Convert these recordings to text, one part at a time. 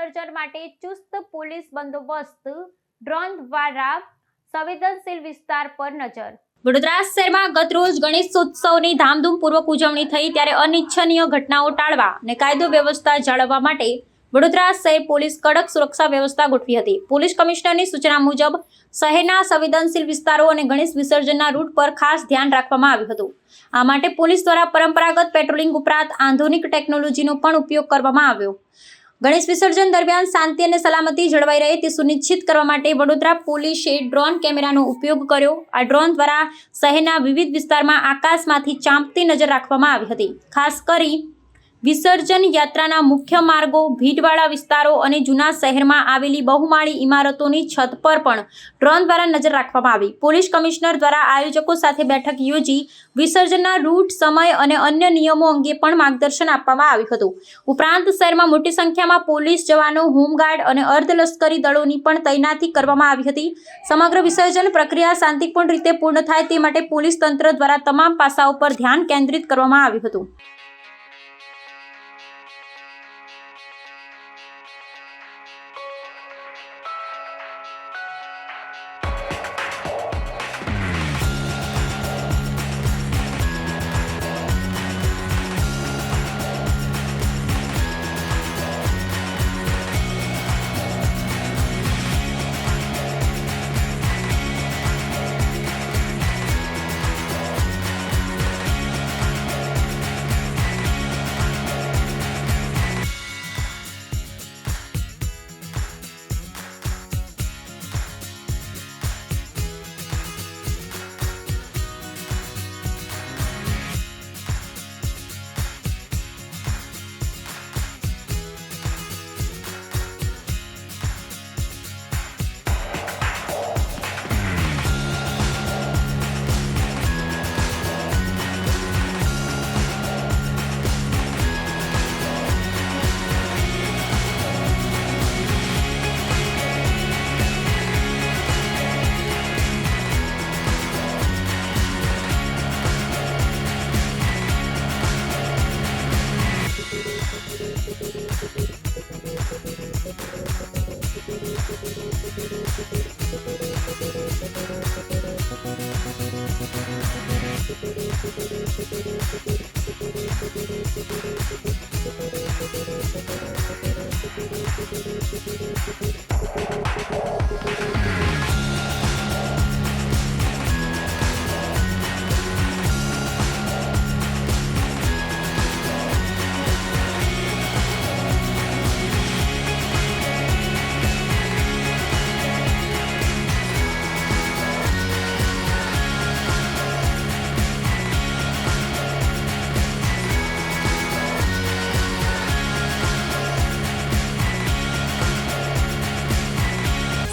વિસર્જન માટે ચુસ્ત પોલીસ બંદોબસ્ત, ડ્રોન દ્વારા સંવેદનશીલ વિસ્તાર પર નજર. વડોદરા શહેરમાં ગતરોજ ગણેશોત્સવની ધામધૂમપૂર્વક ઉજવણી થઈ ત્યારે અનિચ્છનીય ઘટનાઓ ટાળવા અને કાયદો વ્યવસ્થા જાળવવા માટે વડોદરા શહેર પોલીસ કડક સુરક્ષા વ્યવસ્થા ગોઠવી હતી. પોલીસ કમિશનરની સૂચના મુજબ શહેરના સંવેદનશીલ વિસ્તારો અને ગણેશ વિસર્જનના રૂટ પર ખાસ ધ્યાન રાખવામાં આવ્યું હતું. આ માટે પોલીસ દ્વારા પરંપરાગત પેટ્રોલિંગ ઉપરાંત આધુનિક ટેકનોલોજીનો પણ ઉપયોગ કરવામાં આવ્યો. ગણેશ વિસર્જન દરમિયાન શાંતિ અને સલામતી જળવાઈ રહે તે સુનિશ્ચિત કરવા માટે વડોદરા પોલીસે ડ્રોન કેમેરાનો ઉપયોગ કર્યો. આ ડ્રોન દ્વારા શહેરના વિવિધ વિસ્તારમાં આકાશમાંથી ચાંપતી નજર રાખવામાં આવી હતી. ખાસ કરી વિસર્જન યાત્રાના મુખ્ય માર્ગો, ભીડવાળા વિસ્તારો અને જૂના શહેરમાં આવેલી બહુમાળી ઇમારતોની છત પર પણ ડ્રોન દ્વારા નજર રાખવામાં આવી. પોલીસ કમિશનર દ્વારા આયોજકો સાથે બેઠક યોજી વિસર્જનના રૂટ, સમય અને અન્ય નિયમો અંગે પણ માર્ગદર્શન આપવામાં આવ્યું હતું. ઉપરાંત શહેરમાં મોટી સંખ્યામાં પોલીસ જવાનો, હોમગાર્ડ અને અર્ધલશ્કરી દળોની પણ તૈનાતી કરવામાં આવી હતી. સમગ્ર વિસર્જન પ્રક્રિયા શાંતિપૂર્ણ રીતે પૂર્ણ થાય તે માટે પોલીસ તંત્ર દ્વારા તમામ પાસાઓ પર ધ્યાન કેન્દ્રિત કરવામાં આવ્યું હતું.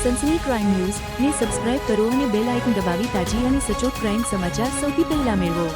સનસની ક્રાઇમ ન્યૂઝ ને સબસ્ક્રાઇબ કરો અને બેલ આઇકન દબાવી તાજી અને સચોટ ક્રાઇમ સમાચાર સૌથી પહેલા મેળવો.